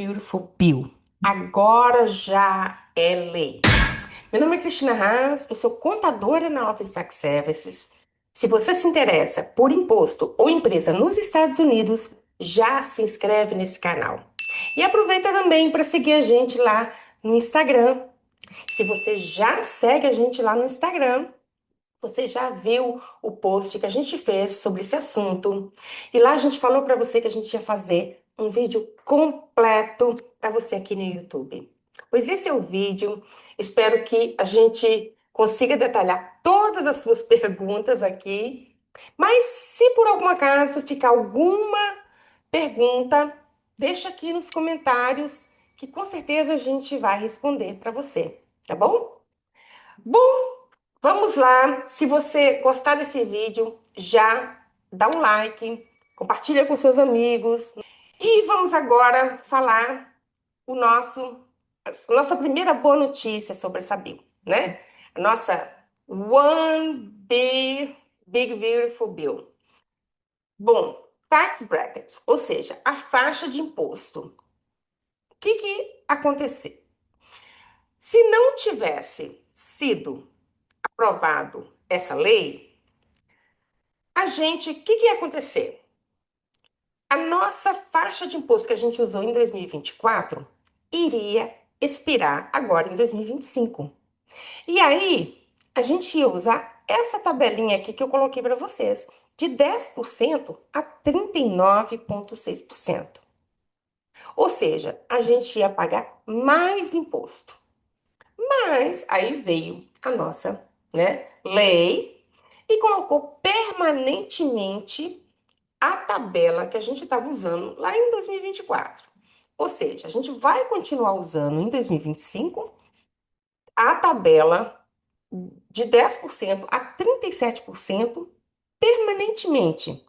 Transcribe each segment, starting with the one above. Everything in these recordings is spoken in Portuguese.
Beautiful Bill. Agora já é lei. Meu nome é Cristina Haas, eu sou contadora na Office Tax Services. Se você se interessa por imposto ou empresa nos Estados Unidos, já se inscreve nesse canal. E aproveita também para seguir a gente lá no Instagram. Se você já segue a gente lá no Instagram, você já viu o post que a gente fez sobre esse assunto? E lá a gente falou para você que a gente ia fazer um vídeo completo para você aqui no YouTube. Pois esse é o vídeo. Espero que a gente consiga detalhar todas as suas perguntas aqui. Mas se por algum acaso ficar alguma pergunta, deixa aqui nos comentários que com certeza a gente vai responder para você, tá bom? Bom, vamos lá. Se você gostar desse vídeo, já dá um like, compartilha com seus amigos. E vamos agora falar o nosso, a nossa primeira boa notícia sobre essa Bill, né? A nossa One Big Beautiful Bill. Bom, tax brackets, ou seja, a faixa de imposto. O que aconteceu? Se não tivesse sido aprovado essa lei, o que ia acontecer? A nossa faixa de imposto que a gente usou em 2024 iria expirar agora em 2025. E aí, a gente ia usar essa tabelinha aqui que eu coloquei para vocês, de 10% a 39,6%. Ou seja, a gente ia pagar mais imposto. Mas aí veio a nossa, né, lei e colocou permanentemente a tabela que a gente estava usando lá em 2024. Ou seja, a gente vai continuar usando em 2025 a tabela de 10% a 37% permanentemente.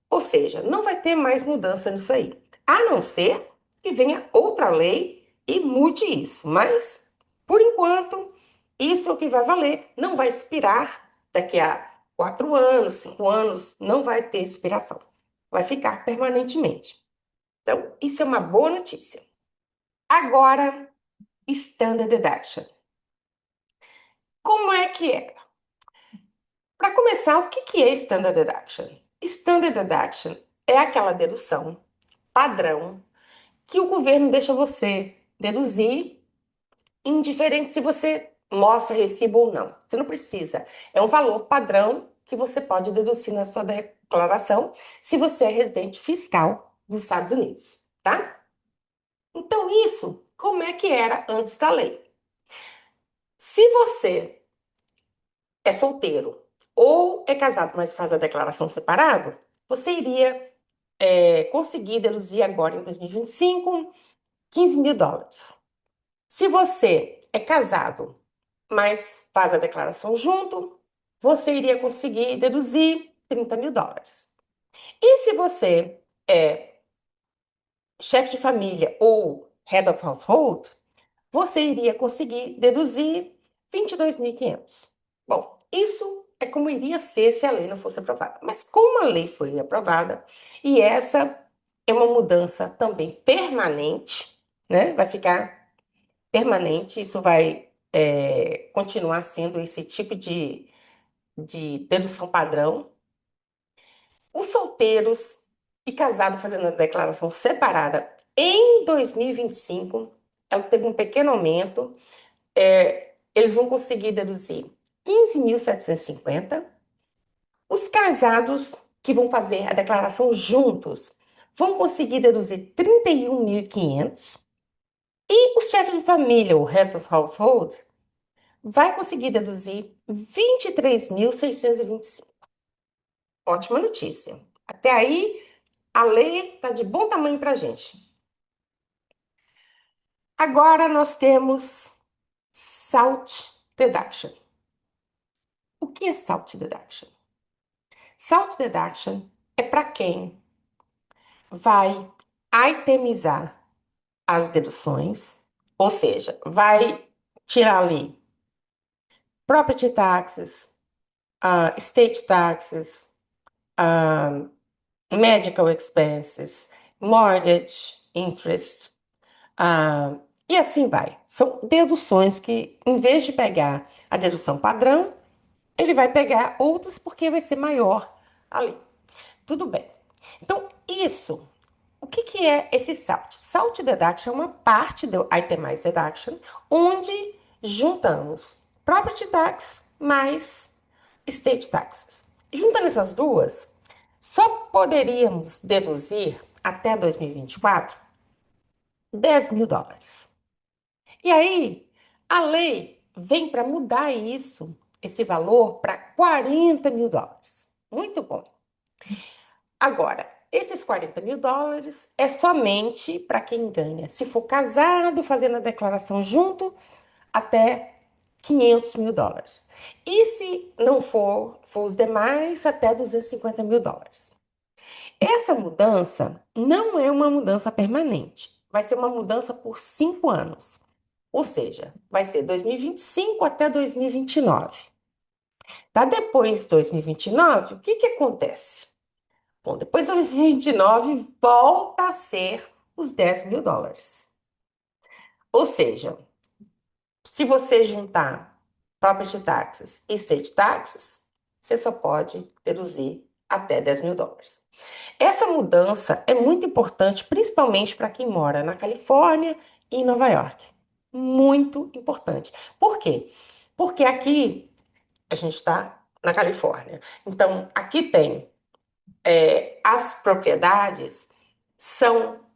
Ou seja, não vai ter mais mudança nisso aí. A não ser que venha outra lei e mude isso. Mas, por enquanto, isso é o que vai valer. Não vai expirar daqui a 4 anos, 5 anos, não vai ter expiração. Vai ficar permanentemente. Então, isso é uma boa notícia. Agora, Standard Deduction. Como é que é? Para começar, o que é Standard Deduction? Standard Deduction é aquela dedução padrão que o governo deixa você deduzir, indiferente se você mostra recibo ou não. Você não precisa. É um valor padrão que você pode deduzir na sua declaração se você é residente fiscal dos Estados Unidos, tá? Então, isso, como é que era antes da lei? Se você é solteiro ou é casado, mas faz a declaração separado, você iria conseguir deduzir agora em 2025 US$ 15.000. Se você é casado, mas faz a declaração junto, você iria conseguir deduzir US$ 30.000. E se você é chefe de família ou head of household, você iria conseguir deduzir 22.500. Bom, isso é como iria ser se a lei não fosse aprovada. Mas como a lei foi aprovada, e essa é uma mudança também permanente, né? Vai ficar permanente, isso vai continuar sendo esse tipo de dedução padrão. Os solteiros e casados fazendo a declaração separada em 2025, ela teve um pequeno aumento. Eles vão conseguir deduzir 15.750. Os casados que vão fazer a declaração juntos vão conseguir deduzir 31.500. E os chefes de família, o head of household, vai conseguir deduzir 23.625. Ótima notícia. Até aí, a lei está de bom tamanho para a gente. Agora nós temos SALT Deduction. O que é SALT Deduction? SALT Deduction é para quem vai itemizar as deduções, ou seja, vai tirar ali property taxes, state taxes, medical expenses, mortgage interest, Ah, e assim vai. São deduções que, em vez de pegar a dedução padrão, ele vai pegar outras porque vai ser maior ali. Tudo bem. Então, isso. O que que é esse SALT? SALT deduction é uma parte do itemized deduction, onde juntamos property tax mais state taxes. Juntando essas duas, só poderíamos deduzir até 2024 US$ 10.000. E aí, a lei vem para mudar isso, esse valor, para US$ 40.000. Muito bom. Agora, esses US$ 40.000 é somente para quem ganha. Se for casado, fazendo a declaração junto, até US$ 500.000. E se não for os demais, até US$ 250.000. Essa mudança não é uma mudança permanente. Vai ser uma mudança por 5 anos. Ou seja, vai ser 2025 até 2029. Tá? Depois de 2029, o que que acontece? Bom, depois de 2029, volta a ser os US$ 10.000. Ou seja, se você juntar property taxes e state taxes, você só pode deduzir até US$ 10.000. Essa mudança é muito importante, principalmente para quem mora na Califórnia e em Nova York. Muito importante. Por quê? Porque aqui a gente está na Califórnia. Então, aqui tem as propriedades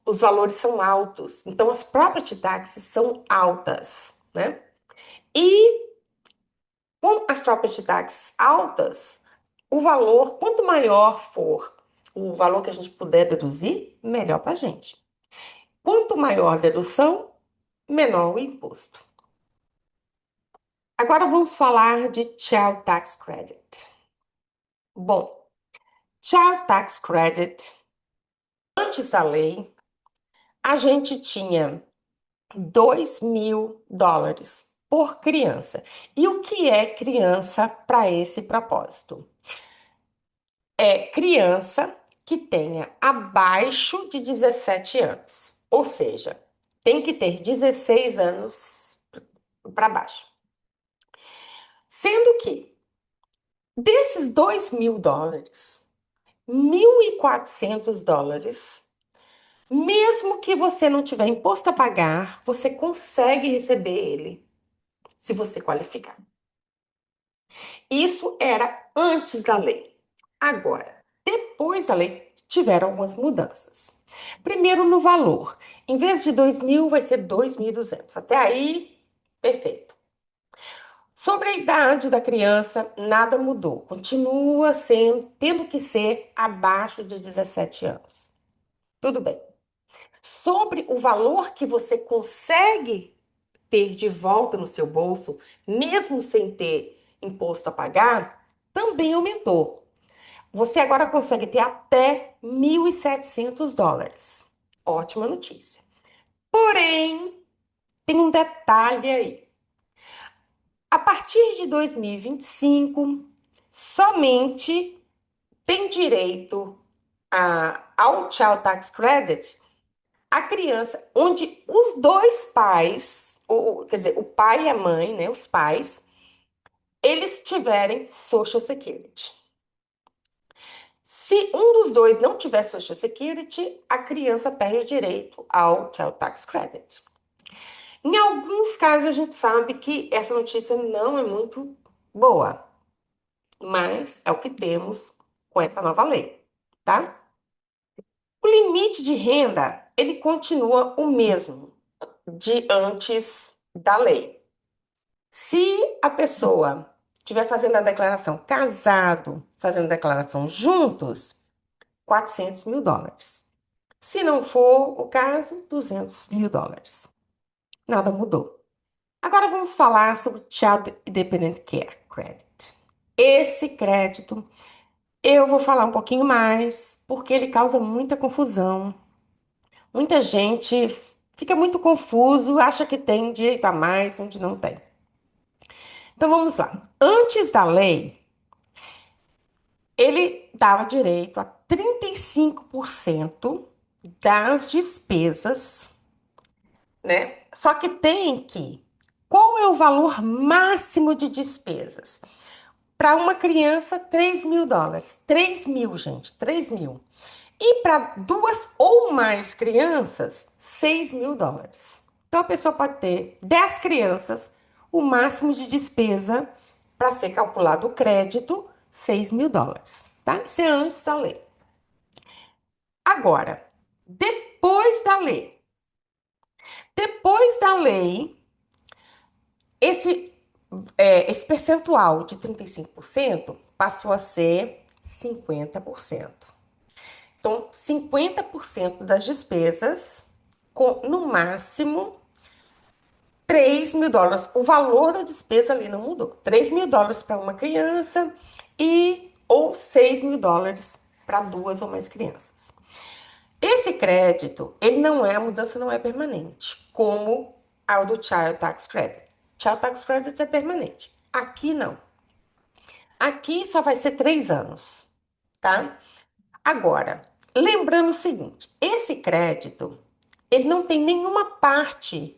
os valores são altos. Então, as property taxes são altas, né? E com as property taxes altas, o valor, quanto maior for o valor que a gente puder deduzir, melhor para a gente. Quanto maior a dedução, menor o imposto. Agora vamos falar de Child Tax Credit. Bom, Child Tax Credit, antes da lei, a gente tinha US$ 2.000 por criança. E o que é criança para esse propósito? É criança que tenha abaixo de 17 anos. Ou seja, tem que ter 16 anos para baixo. Sendo que desses US$ 2.000, US$ 1.400, mesmo que você não tiver imposto a pagar, você consegue receber ele, se você qualificar. Isso era antes da lei. Agora, depois da lei, tiveram algumas mudanças. Primeiro, no valor. Em vez de 2.000, vai ser 2.200. Até aí, perfeito. Sobre a idade da criança, nada mudou. Continua tendo que ser abaixo de 17 anos. Tudo bem. Sobre o valor que você consegue ter de volta no seu bolso, mesmo sem ter imposto a pagar, também aumentou. Você agora consegue ter até US$ 1.700. Ótima notícia. Porém, tem um detalhe aí. A partir de 2025, somente tem direito ao Child Tax Credit a criança onde os dois pais, quer dizer, o pai e a mãe, né, os pais, eles tiverem Social Security. Se um dos dois não tiver Social Security, a criança perde o direito ao Child Tax Credit. Em alguns casos, a gente sabe que essa notícia não é muito boa, mas é o que temos com essa nova lei, tá? O limite de renda, ele continua o mesmo de antes da lei. Se a pessoa estiver fazendo a declaração casado, fazendo a declaração juntos, US$ 400.000. Se não for o caso, US$ 200.000. Nada mudou. Agora vamos falar sobre o Child Independent Care Credit. Esse crédito eu vou falar um pouquinho mais, porque ele causa muita confusão. Muita gente fica muito confuso, acha que tem direito a mais, onde não tem. Então vamos lá. Antes da lei, ele dava direito a 35% das despesas né? Só que tem que. Qual é o valor máximo de despesas? Para uma criança, US$ 3.000. 3.000, gente, 3.000. E para duas ou mais crianças, US$ 6.000. Então a pessoa pode ter 10 crianças, o máximo de despesa para ser calculado o crédito, US$ 6.000, tá? Isso é antes da lei. Agora, depois da lei, depois da lei, esse, esse percentual de 35% passou a ser 50%. Então, 50% das despesas, com no máximo US$ 3.000. O valor da despesa ali não mudou. US$ 3.000 para uma criança e ou US$ 6.000 para duas ou mais crianças. Esse crédito, ele não é, a mudança não é permanente, como a do Child Tax Credit. Child Tax Credit é permanente. Aqui não. Aqui só vai ser 3 anos, tá? Agora, lembrando o seguinte, esse crédito, ele não tem nenhuma parte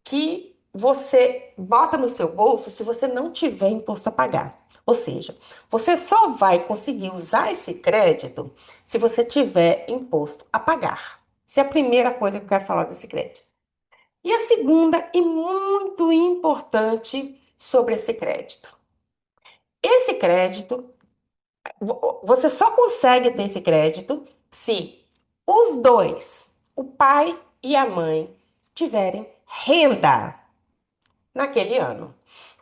que você bota no seu bolso se você não tiver imposto a pagar. Ou seja, você só vai conseguir usar esse crédito se você tiver imposto a pagar. Essa é a primeira coisa que eu quero falar desse crédito. E a segunda e muito importante sobre esse crédito. Esse crédito, você só consegue ter esse crédito se os dois, o pai e a mãe, tiverem renda naquele ano.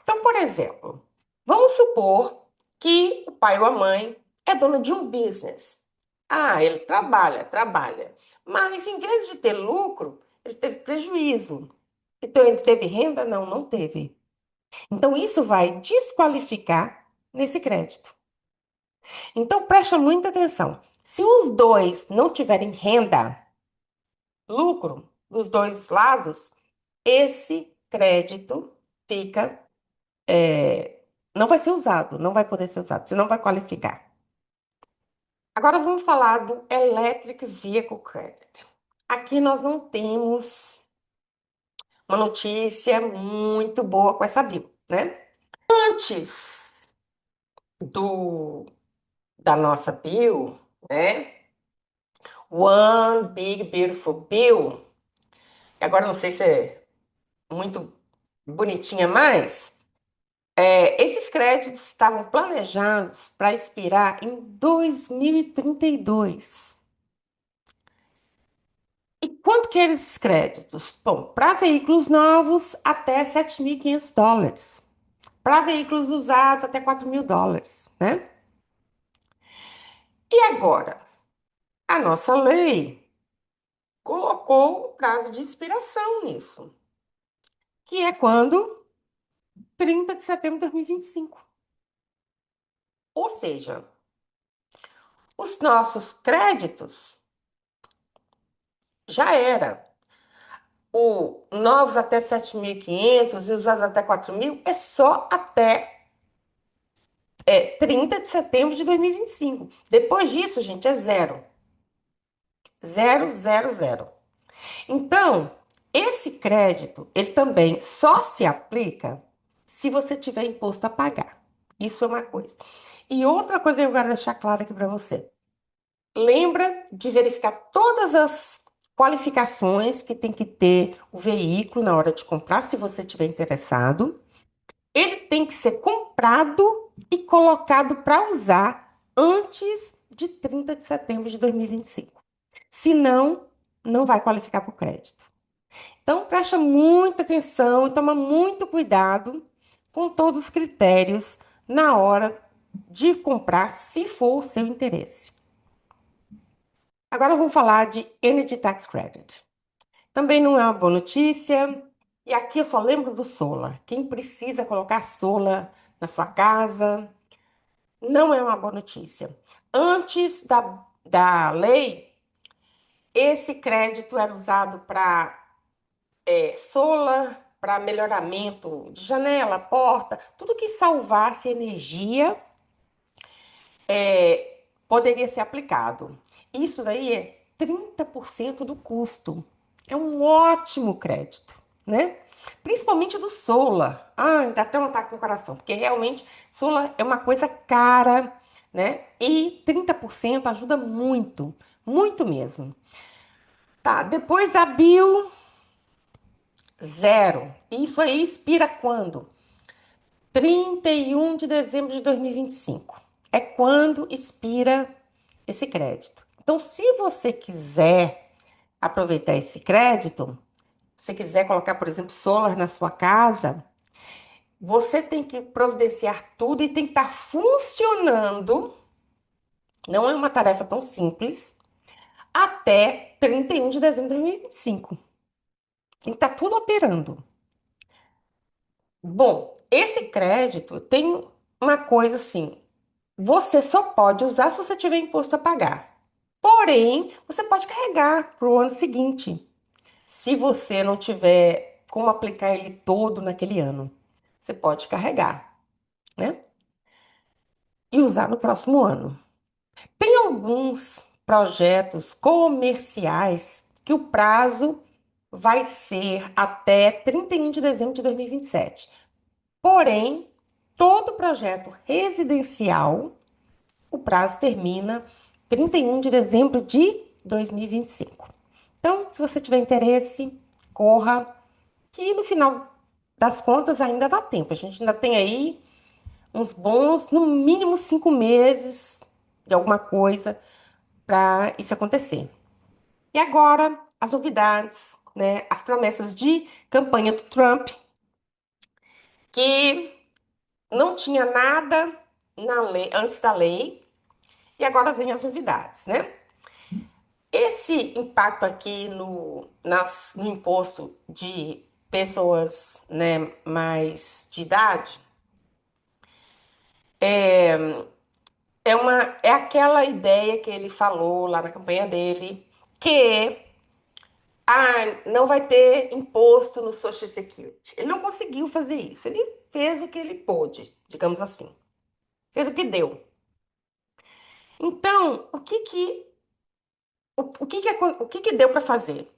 Então, por exemplo, vamos supor que o pai ou a mãe é dono de um business. Ah, ele trabalha, mas em vez de ter lucro, ele teve prejuízo. Então, ele teve renda? Não, não teve. Então, isso vai desqualificar nesse crédito. Então, presta muita atenção. Se os dois não tiverem renda, lucro dos dois lados, esse crédito fica não vai ser usado, não vai poder ser usado, você não vai qualificar. Agora vamos falar do Electric Vehicle Credit. Aqui nós não temos uma notícia muito boa com essa bill, né? Antes do da nossa bill, né? One Big Beautiful Bill. Agora não sei se é muito bonitinha mais. Esses créditos estavam planejados para expirar em 2032. E quanto que eram esses créditos? Bom, para veículos novos, até US$ 7.500. Para veículos usados, até US$ 4.000, né? E agora, a nossa lei colocou o prazo de expiração nisso, que é quando? 30 de setembro de 2025. Ou seja, os nossos créditos já era. O novos até 7.500 e usados até 4.000 é só até 30 de setembro de 2025. Depois disso, gente, é zero. Zero, zero, zero. Então, esse crédito, ele também só se aplica se você tiver imposto a pagar. Isso é uma coisa. E outra coisa que eu quero deixar claro aqui para você. Lembra de verificar todas as qualificações que tem que ter o veículo na hora de comprar, se você estiver interessado. Ele tem que ser comprado e colocado para usar antes de 30 de setembro de 2025. Senão, não vai qualificar para o crédito. Então, preste muita atenção e toma muito cuidado com todos os critérios na hora de comprar, se for o seu interesse. Agora vamos falar de Energy Tax Credit. Também não é uma boa notícia. E aqui eu só lembro do solar. Quem precisa colocar solar na sua casa, não é uma boa notícia. Antes da lei, esse crédito era usado para solar, para melhoramento de janela, porta, tudo que salvasse energia poderia ser aplicado. Isso daí é 30% do custo. é um ótimo crédito, né? Principalmente do Solar. Ah, dá até um ataque no coração, porque realmente Solar é uma coisa cara, né? E 30% ajuda muito, muito mesmo. Tá, depois da Bill, zero. Isso aí expira quando? 31 de dezembro de 2025. É quando expira esse crédito. Então, se você quiser aproveitar esse crédito, se quiser colocar, por exemplo, solar na sua casa, você tem que providenciar tudo e tem que estar funcionando. Não é uma tarefa tão simples. Até 31 de dezembro de 2025. Tem que estar tudo operando. Bom, esse crédito tem uma coisa assim. Você só pode usar se você tiver imposto a pagar. Porém, você pode carregar para o ano seguinte, se você não tiver como aplicar ele todo naquele ano. Você pode carregar, né? E usar no próximo ano. Tem alguns projetos comerciais que o prazo vai ser até 31 de dezembro de 2027. Porém, todo projeto residencial, o prazo termina 31 de dezembro de 2025. Então, se você tiver interesse, corra, que no final das contas ainda dá tempo. A gente ainda tem aí uns bons, no mínimo 5 meses de alguma coisa para isso acontecer. E agora, as novidades, né? As promessas de campanha do Trump, que não tinha nada na lei, antes da lei, e agora vem as novidades, né? Esse impacto aqui no imposto de pessoas, né, mais de idade é aquela ideia que ele falou lá na campanha dele, que não vai ter imposto no Social Security. Ele não conseguiu fazer isso. Ele fez o que ele pôde, digamos assim. Fez o que deu. Então, o que que deu para fazer?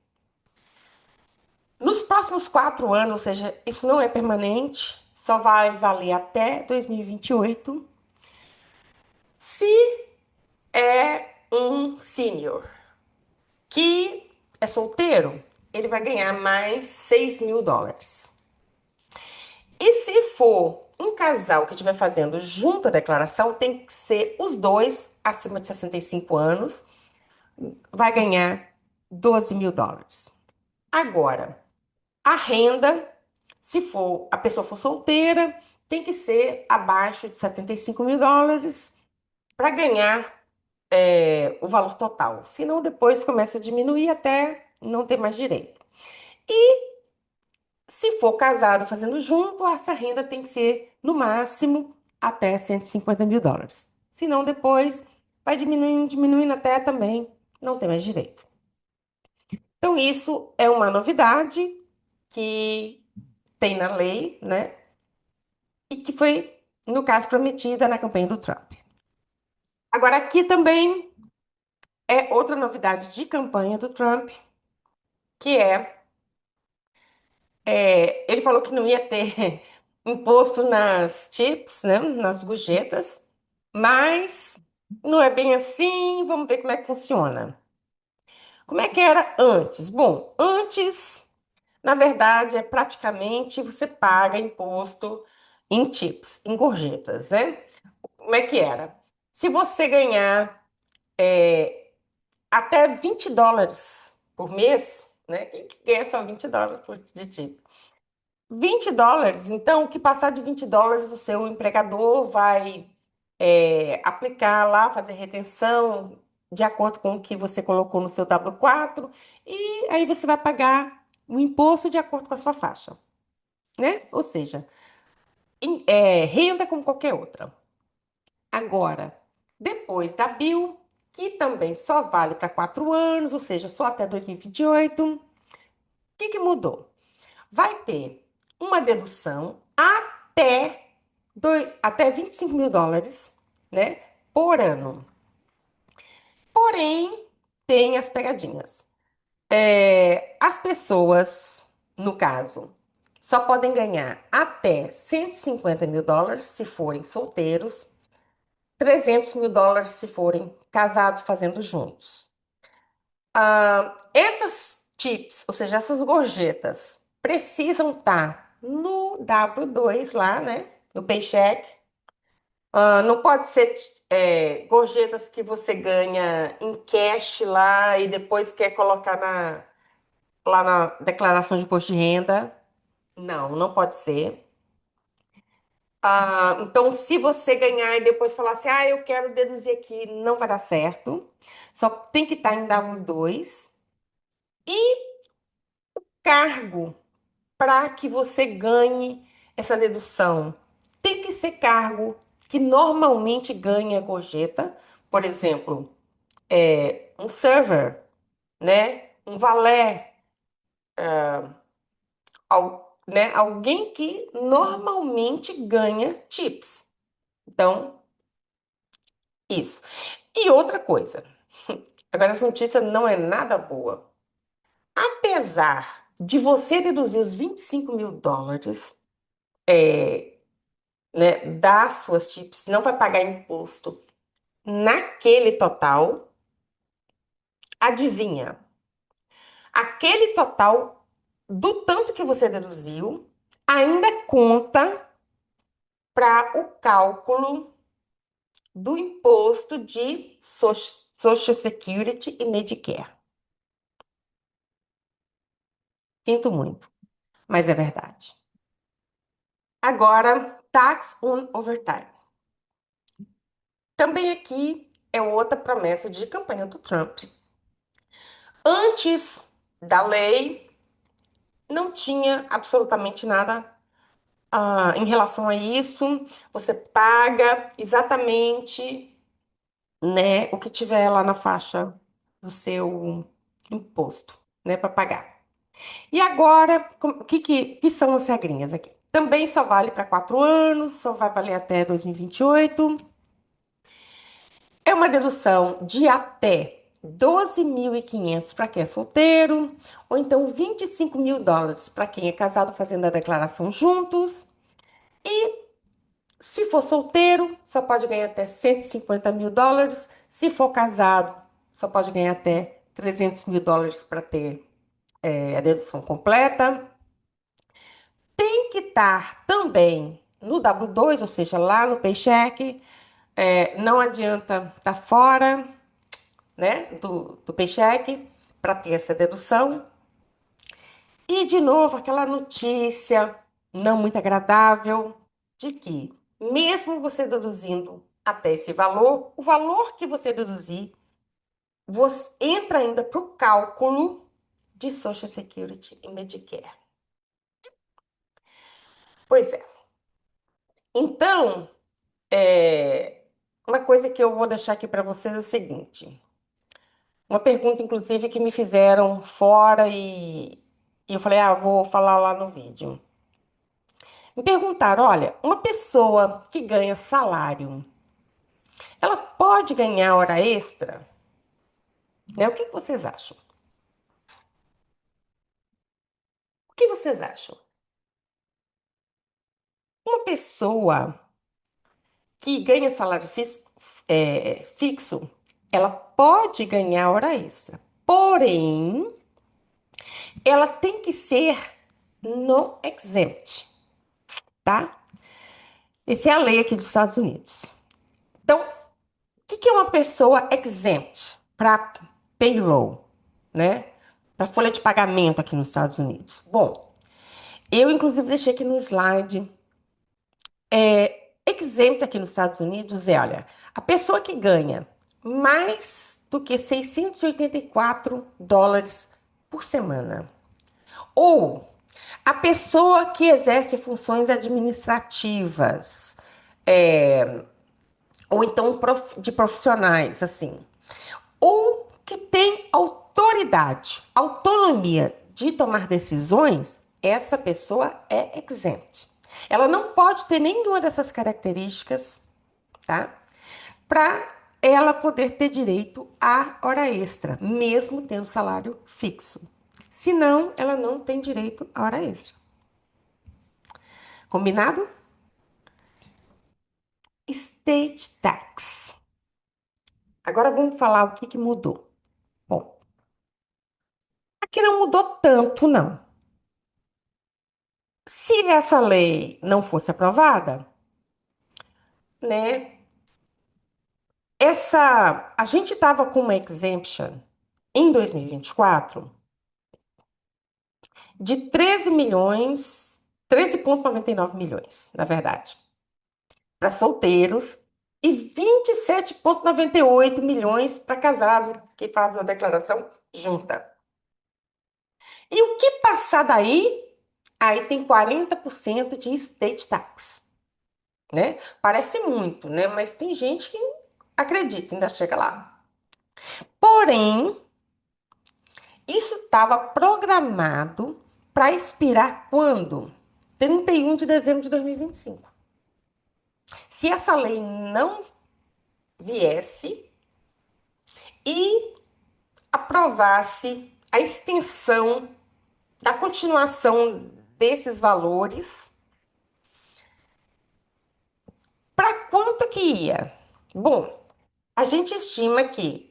Nos próximos 4 anos, ou seja, isso não é permanente, só vai valer até 2028. Se é um senior que é solteiro, ele vai ganhar mais US$ 6.000. E se for um casal que estiver fazendo junto a declaração, tem que ser os dois acima de 65 anos, vai ganhar US$ 12.000. Agora, a renda, se for a pessoa for solteira, tem que ser abaixo de US$ 75.000 para ganhar o valor total. Senão, depois começa a diminuir até não ter mais direito. Se for casado fazendo junto, essa renda tem que ser, no máximo, até US$ 150.000. Senão, depois vai diminuindo, diminuindo até também não ter mais direito. Então, isso é uma novidade que tem na lei, né? E que foi, no caso, prometida na campanha do Trump. Agora, aqui também é outra novidade de campanha do Trump, que ele falou que não ia ter imposto nas chips, né, nas gorjetas, mas não é bem assim, vamos ver como é que funciona. Como é que era antes? Bom, antes, na verdade, é praticamente você paga imposto em chips, em gorjetas, né? Como é que era? Se você ganhar até US$ 20 por mês, né? Quem que ganha só US$ 20 de tip? US$ 20, então, o que passar de US$ 20, o seu empregador vai aplicar lá, fazer retenção de acordo com o que você colocou no seu W4, e aí você vai pagar o imposto de acordo com a sua faixa, né? Ou seja, renda como qualquer outra. Agora, depois da Bill, que também só vale para 4 anos, ou seja, só até 2028, o que mudou? Vai ter uma dedução até US$ 25.000, né, por ano. Porém, tem as pegadinhas. As pessoas, no caso, só podem ganhar até 150 mil dólares se forem solteiros, 300 mil dólares se forem casados fazendo juntos. Essas tips, ou seja, essas gorjetas, precisam estar no W2 lá, né? No paycheck. Não pode ser gorjetas que você ganha em cash lá e depois quer colocar lá na declaração de imposto de renda. Não, não pode ser. Então, se você ganhar e depois falar assim, eu quero deduzir aqui, não vai dar certo. Só tem que estar em W2. Cargo para que você ganhe essa dedução. Tem que ser cargo que normalmente ganha gorjeta. Por exemplo, um server, né? Um valet, né? Alguém que normalmente ganha tips. Então, isso. E outra coisa, agora essa notícia não é nada boa. Apesar de você deduzir os 25 mil dólares, né, das suas tips, não vai pagar imposto naquele total, adivinha? Aquele total do tanto que você deduziu ainda conta para o cálculo do imposto de Social Security e Medicare. Sinto muito, mas é verdade. Agora, tax on overtime. Também aqui é outra promessa de campanha do Trump. Antes da lei, não tinha absolutamente nada em relação a isso. Você paga exatamente, né, o que tiver lá na faixa do seu imposto, né, para pagar. E agora, o que são as regrinhas aqui? Também só vale para 4 anos, só vai valer até 2028. É uma dedução de até 12.500 para quem é solteiro, ou então 25 mil dólares para quem é casado fazendo a declaração juntos. Se for solteiro, só pode ganhar até 150 mil dólares. Se for casado, só pode ganhar até 300 mil dólares para ter a dedução completa. Tem que estar também no W2, ou seja, lá no paycheck. Não adianta estar fora, né, do paycheck para ter essa dedução. E, de novo, aquela notícia não muito agradável de que, mesmo você deduzindo até esse valor, o valor que você deduzir, você entra ainda para o cálculo de Social Security e Medicare. Pois é. Então, uma coisa que eu vou deixar aqui para vocês é o seguinte. Uma pergunta, inclusive, que me fizeram fora e eu falei, vou falar lá no vídeo. Me perguntaram, olha, uma pessoa que ganha salário, ela pode ganhar hora extra? Né? O que vocês acham? O que vocês acham? Uma pessoa que ganha salário fixo, ela pode ganhar hora extra. Porém, ela tem que ser no exempt, tá? Essa é a lei aqui dos Estados Unidos. Então, o que é uma pessoa exempt para payroll, né? Para folha de pagamento aqui nos Estados Unidos? Bom, eu inclusive deixei aqui no slide. Exempt aqui nos Estados Unidos olha, a pessoa que ganha mais do que 684 dólares por semana, ou a pessoa que exerce funções administrativas, ou então de profissionais, assim, ou que tem autoridade, autonomia de tomar decisões, essa pessoa é exempt. Ela não pode ter nenhuma dessas características, tá? Para ela poder ter direito à hora extra, mesmo tendo salário fixo. Senão, ela não tem direito à hora extra. Combinado? State tax. Agora vamos falar o que que mudou. Bom, aqui não mudou tanto, não. Se essa lei não fosse aprovada, né? A gente estava com uma exemption em 2024 de 13 milhões, 13,99 milhões, na verdade, para solteiros e 27,98 milhões para casado que faz a declaração junta. E o que passar daí, aí tem 40% de state tax, né? Parece muito, né? Mas tem gente que acredita, ainda chega lá. Porém, isso estava programado para expirar quando? 31 de dezembro de 2025. Se essa lei não viesse e aprovasse a extensão da continuação desses valores, para quanto que ia? Bom, a gente estima que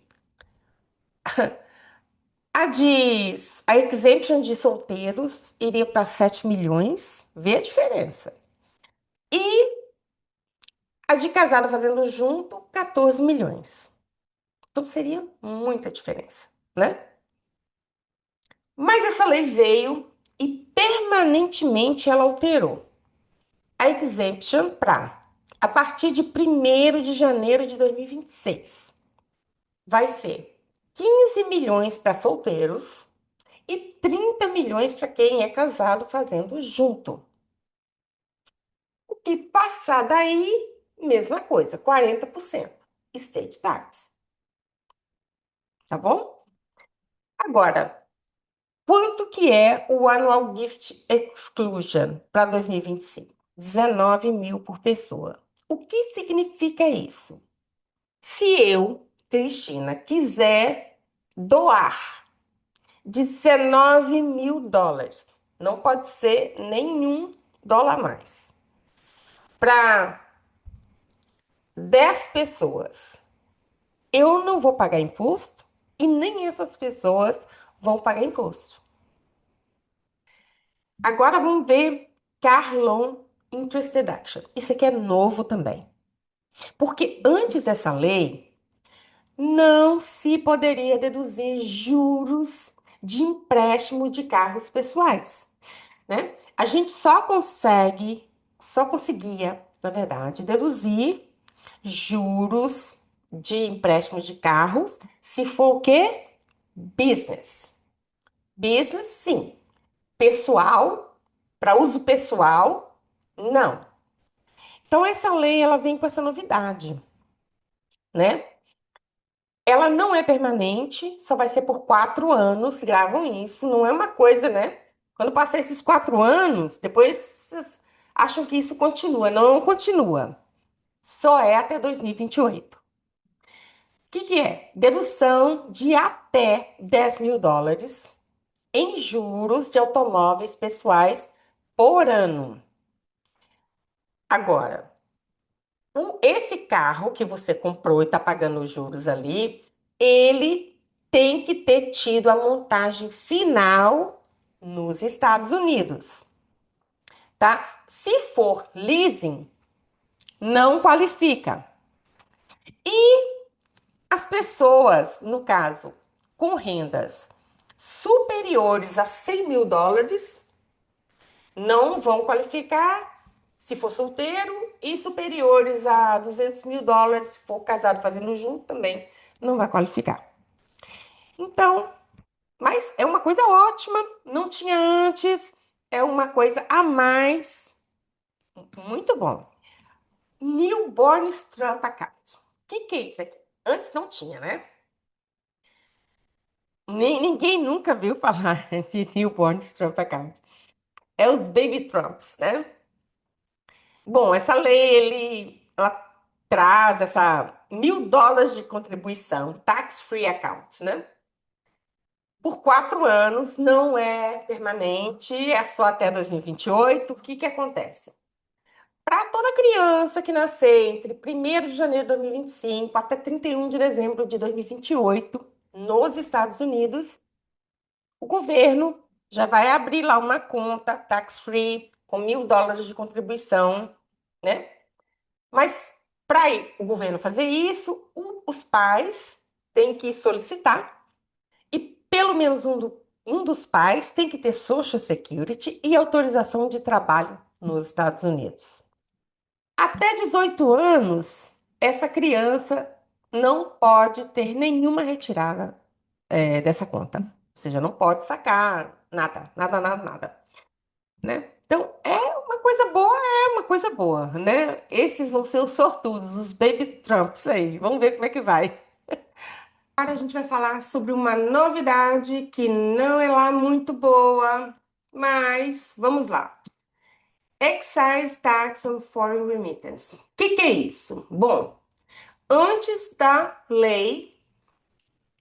a exemption de solteiros iria para 7 milhões, vê a diferença. E a de casado fazendo junto, 14 milhões. Então seria muita diferença, né? Mas essa lei veio e permanentemente ela alterou a exemption para, a partir de 1º de janeiro de 2026, vai ser 15 milhões para solteiros e 30 milhões para quem é casado fazendo junto. O que passar daí, mesma coisa, 40% state tax, tá bom? Agora, quanto que é o Annual Gift Exclusion para 2025? 19 mil por pessoa. O que significa isso? Se eu, Cristina, quiser doar US$ 19 mil, não pode ser nenhum dólar a mais, para 10 pessoas, eu não vou pagar imposto e nem essas pessoas vão pagar imposto. Agora vamos ver Car Loan Interest Deduction. Isso aqui é novo também. Porque antes dessa lei, não se poderia deduzir juros de empréstimo de carros pessoais, né? A gente só conseguia, na verdade, deduzir juros de empréstimos de carros se for o quê? Business. Business, sim. Pessoal, para uso pessoal, não. Então, essa lei, ela vem com essa novidade, né? Ela não é permanente, só vai ser por 4 anos, gravam isso, não é uma coisa, né? Quando passar esses 4 anos, depois vocês acham que isso continua. Não, não continua. Só é até 2028. O que é? Dedução de até US$ 10 mil em juros de automóveis pessoais por ano. Agora, esse carro que você comprou e está pagando os juros ali, ele tem que ter tido a montagem final nos Estados Unidos, tá? Se for leasing, não qualifica. E as pessoas, no caso, com rendas superiores a US$ 100 mil, não vão qualificar se for solteiro e superiores a US$ 200 mil, se for casado fazendo junto também, não vai qualificar. Então, mas é uma coisa ótima, não tinha antes, é uma coisa a mais, muito bom. Newborn Trump Account. O que é isso aqui? Antes não tinha, né? Ninguém nunca viu falar de Newborn Trump Account. É os Baby Trumps, né? Bom, essa lei, ela traz essa US$ 1.000 de contribuição, tax-free account, né? Por 4 anos, não é permanente, é só até 2028. O que que acontece? Para toda criança que nascer entre 1º de janeiro de 2025 até 31 de dezembro de 2028, nos Estados Unidos, o governo já vai abrir lá uma conta tax-free com US$ 1.000 de contribuição, né? Mas para o governo fazer isso, os pais têm que solicitar e pelo menos um dos pais tem que ter Social Security e autorização de trabalho nos Estados Unidos. Até 18 anos, essa criança não pode ter nenhuma retirada dessa conta. Ou seja, não pode sacar nada, nada, nada, nada, né? Então, é uma coisa boa, né? Esses vão ser os sortudos, os baby Trumps aí. Vamos ver como é que vai. Agora a gente vai falar sobre uma novidade que não é lá muito boa, mas vamos lá. Excise Tax on Foreign Remittance. O que é isso? Bom, antes da lei,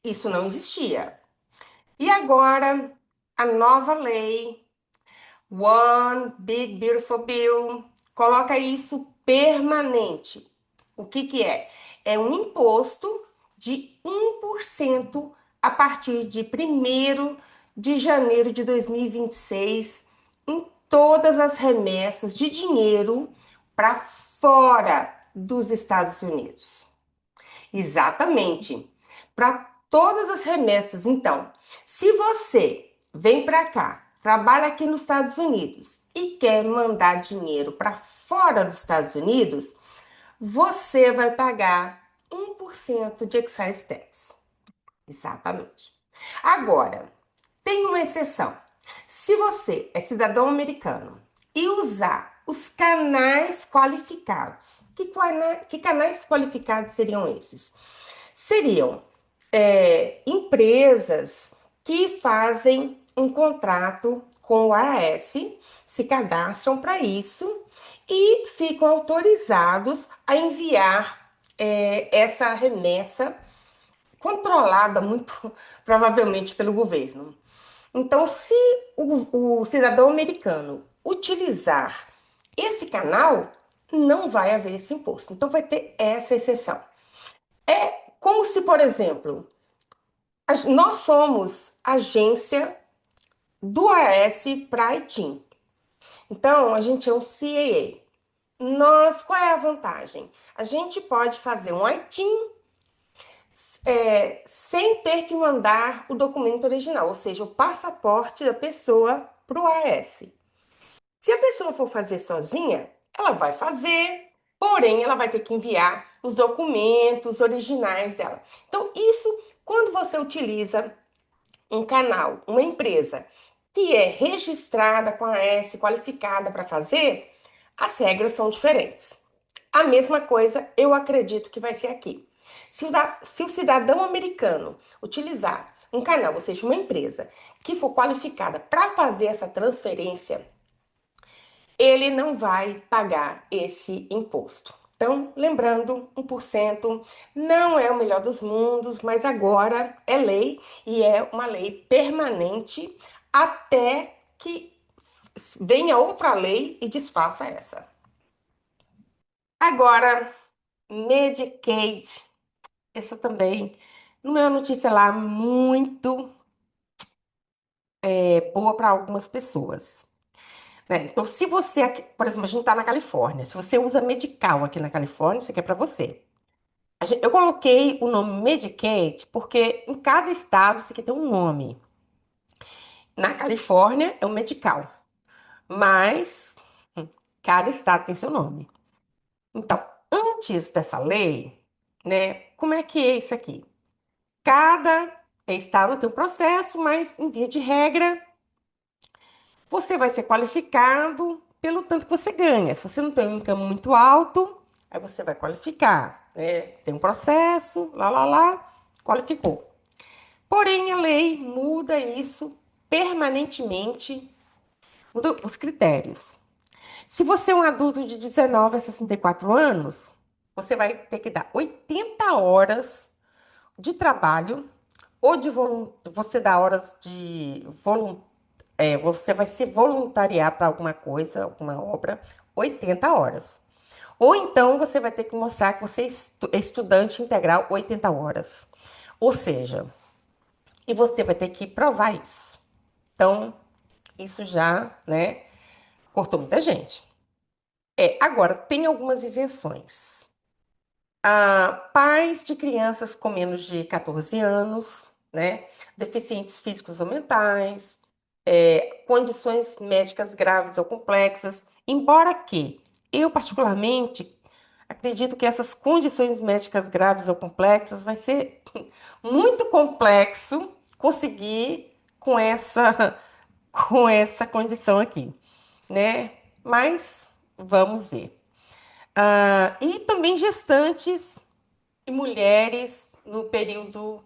isso não existia. E agora, a nova lei, One Big Beautiful Bill, coloca isso permanente. O que é? É um imposto de 1% a partir de 1º de janeiro de 2026 em todas as remessas de dinheiro para fora dos Estados Unidos. Exatamente. Para todas as remessas. Então, se você vem para cá, trabalha aqui nos Estados Unidos e quer mandar dinheiro para fora dos Estados Unidos, você vai pagar 1% de excise tax. Exatamente. Agora, tem uma exceção. Se você é cidadão americano e usar os canais qualificados, que canais qualificados seriam esses? Seriam empresas que fazem um contrato com o IRS, se cadastram para isso e ficam autorizados a enviar essa remessa controlada muito provavelmente pelo governo. Então, se o cidadão americano utilizar esse canal, não vai haver esse imposto. Então, vai ter essa exceção. É como se, por exemplo, nós somos agência do AS para Haiti. Então, a gente é um CAA. Qual é a vantagem? A gente pode fazer um ITIN sem ter que mandar o documento original, ou seja, o passaporte da pessoa para o AS. Se a pessoa for fazer sozinha, ela vai fazer, porém ela vai ter que enviar os documentos originais dela. Então, isso, quando você utiliza um canal, uma empresa que é registrada com a AS, qualificada para fazer, as regras são diferentes. A mesma coisa eu acredito que vai ser aqui. Se o cidadão americano utilizar um canal, ou seja, uma empresa que for qualificada para fazer essa transferência, ele não vai pagar esse imposto. Então, lembrando, 1% não é o melhor dos mundos, mas agora é lei e é uma lei permanente até que venha outra lei e desfaça essa. Agora, Medicaid. Essa também não é uma notícia lá muito boa para algumas pessoas, né? Então, se você, por exemplo, a gente está na Califórnia, se você usa Medical aqui na Califórnia, isso aqui é para você. Eu coloquei o nome Medicaid porque em cada estado isso aqui tem um nome. Na Califórnia é o Medical, mas cada estado tem seu nome. Então, antes dessa lei, né, como é que é isso aqui? Cada estado tem um processo, mas em via de regra, você vai ser qualificado pelo tanto que você ganha. Se você não tem um income muito alto, aí você vai qualificar, né? Tem um processo, lá, qualificou. Porém, a lei muda isso permanentemente, muda os critérios. Se você é um adulto de 19 a 64 anos, você vai ter que dar 80 horas de trabalho ou de você dá horas de você vai se voluntariar para alguma coisa, alguma obra, 80 horas. Ou então você vai ter que mostrar que você é estudante integral 80 horas. Ou seja, e você vai ter que provar isso. Então, isso já, né, cortou muita gente. Agora, tem algumas isenções. Pais de crianças com menos de 14 anos, né? Deficientes físicos ou mentais, condições médicas graves ou complexas, embora que eu, particularmente, acredito que essas condições médicas graves ou complexas vai ser muito complexo conseguir com essa, com essa condição aqui, né? Mas vamos ver. E também gestantes e mulheres no período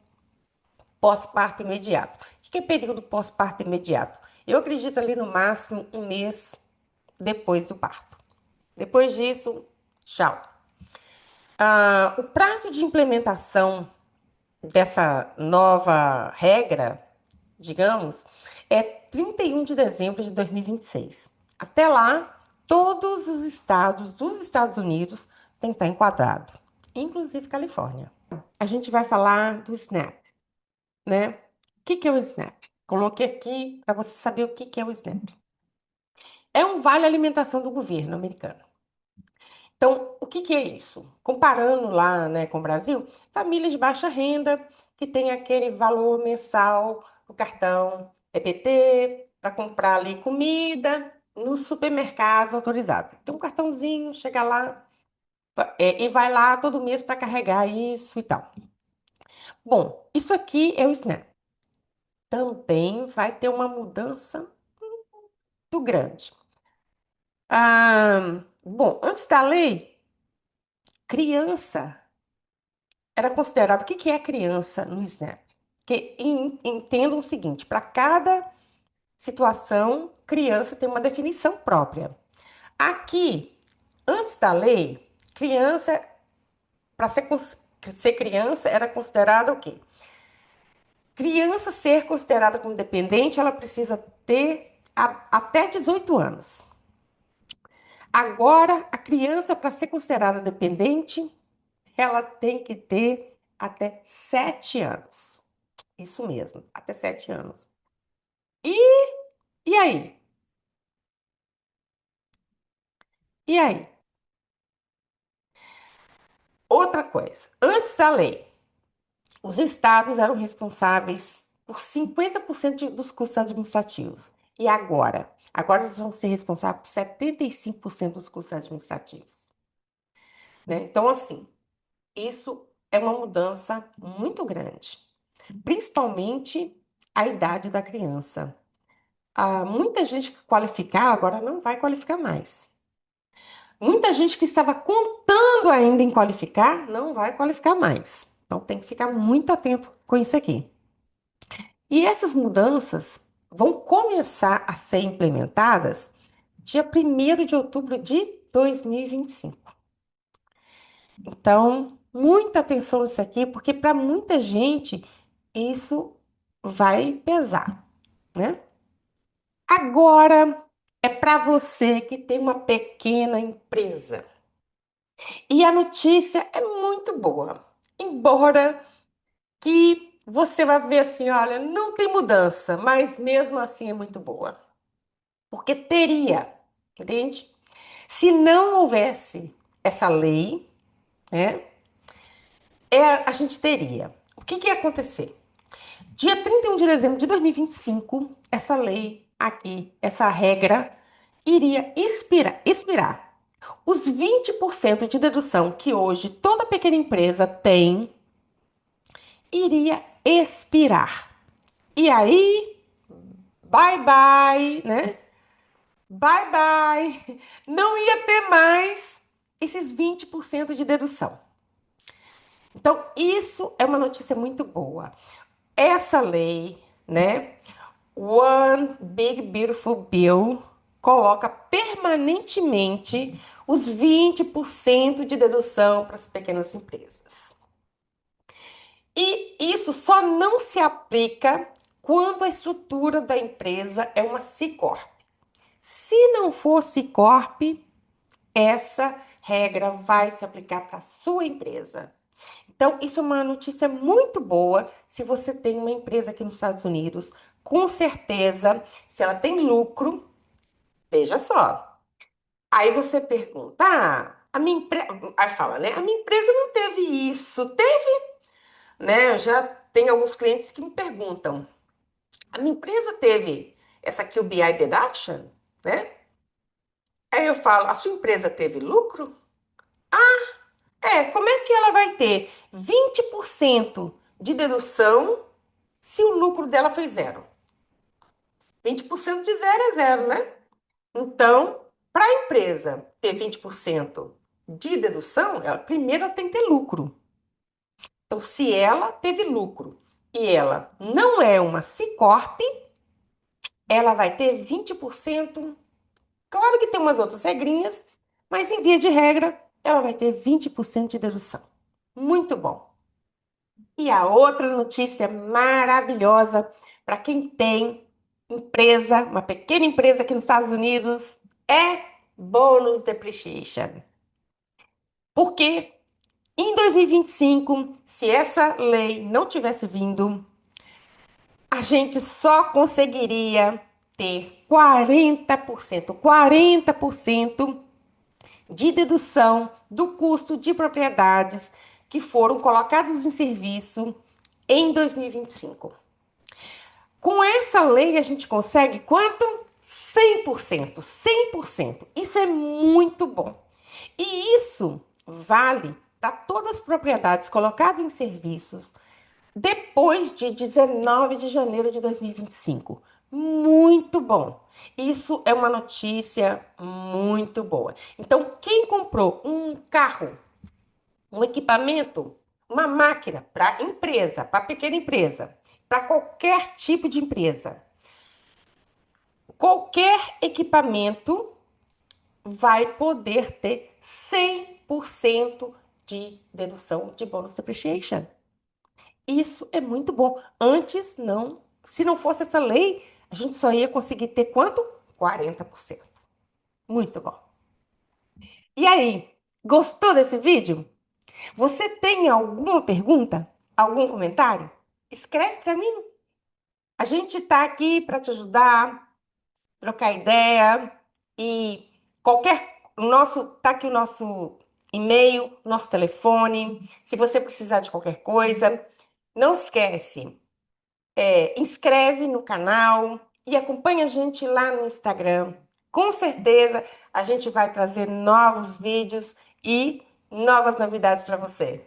pós-parto imediato. O que é período pós-parto imediato? Eu acredito ali no máximo um mês depois do parto. Depois disso, tchau. O prazo de implementação dessa nova regra, digamos, é 31 de dezembro de 2026. Até lá, todos os estados dos Estados Unidos têm que estar enquadrado, inclusive Califórnia. A gente vai falar do SNAP, né? O que é o SNAP? Coloquei aqui para você saber o que é o SNAP. É um vale alimentação do governo americano. Então, o que é isso? Comparando lá, né, com o Brasil, famílias de baixa renda que tem aquele valor mensal no cartão EBT para comprar ali comida nos supermercados autorizados. Tem um cartãozinho, chega lá e vai lá todo mês para carregar isso e tal. Bom, isso aqui é o SNAP. Também vai ter uma mudança muito grande. Bom, antes da lei, criança era considerado. O que é criança no SNAP? Que entendam o seguinte: para cada situação, criança tem uma definição própria. Aqui, antes da lei, criança, para ser criança, era considerada o quê? Criança ser considerada como dependente, ela precisa ter até 18 anos. Agora, a criança, para ser considerada dependente, ela tem que ter até 7 anos. Isso mesmo, até 7 anos. E, e aí? E aí? Outra coisa, antes da lei, os estados eram responsáveis por 50% dos custos administrativos. E agora? Agora eles vão ser responsáveis por 75% dos custos administrativos. Né? Então, assim, isso é uma mudança muito grande, principalmente a idade da criança. Muita gente que qualificar agora não vai qualificar mais. Muita gente que estava contando ainda em qualificar não vai qualificar mais. Então tem que ficar muito atento com isso aqui. E essas mudanças vão começar a ser implementadas dia 1º de outubro de 2025. Então, muita atenção nisso aqui, porque para muita gente isso vai pesar, né? Agora é para você que tem uma pequena empresa. E a notícia é muito boa. Embora que você vai ver assim, olha, não tem mudança, mas mesmo assim é muito boa. Porque teria, entende? Se não houvesse essa lei, né, a gente teria. O que ia acontecer? Dia 31 de dezembro de 2025, essa lei aqui, essa regra, iria expirar. Os 20% de dedução que hoje toda pequena empresa tem iria expirar. E aí, bye bye, né? Bye bye. Não ia ter mais esses 20% de dedução. Então, isso é uma notícia muito boa. Essa lei, né? One Big Beautiful Bill coloca permanentemente os 20% de dedução para as pequenas empresas. E isso só não se aplica quando a estrutura da empresa é uma C Corp. Se não for C Corp, essa regra vai se aplicar para a sua empresa. Então, isso é uma notícia muito boa se você tem uma empresa aqui nos Estados Unidos. Com certeza, se ela tem lucro, veja só. Aí você pergunta, a minha empresa. Aí fala, né? A minha empresa não teve isso. Teve, né? Eu já tenho alguns clientes que me perguntam: a minha empresa teve essa QBI deduction, né? Aí eu falo, a sua empresa teve lucro? Como é que ela vai ter 20% de dedução se o lucro dela foi zero? 20% de zero é zero, né? Então, para a empresa ter 20% de dedução, ela primeiro ela tem que ter lucro. Então, se ela teve lucro e ela não é uma C Corp, ela vai ter 20%. Claro que tem umas outras regrinhas, mas em via de regra, ela vai ter 20% de dedução. Muito bom. E a outra notícia maravilhosa para quem tem empresa, uma pequena empresa aqui nos Estados Unidos, é bônus depreciation. Porque em 2025, se essa lei não tivesse vindo, a gente só conseguiria ter 40% de dedução do custo de propriedades que foram colocados em serviço em 2025. Com essa lei, a gente consegue quanto? 100%. 100%. Isso é muito bom. E isso vale para todas as propriedades colocadas em serviços depois de 19 de janeiro de 2025. Muito bom. Isso é uma notícia muito boa. Então, quem comprou um carro, um equipamento, uma máquina para empresa, para pequena empresa, para qualquer tipo de empresa, qualquer equipamento vai poder ter 100% de dedução de bonus depreciation. Isso é muito bom. Antes, não. Se não fosse essa lei, a gente só ia conseguir ter quanto? 40%. Muito bom. E aí, gostou desse vídeo? Você tem alguma pergunta? Algum comentário? Escreve para mim. A gente está aqui para te ajudar, trocar ideia e qualquer nosso tá aqui o nosso e-mail, nosso telefone. Se você precisar de qualquer coisa, não esquece, inscreve no canal e acompanha a gente lá no Instagram. Com certeza a gente vai trazer novos vídeos e novas novidades para você.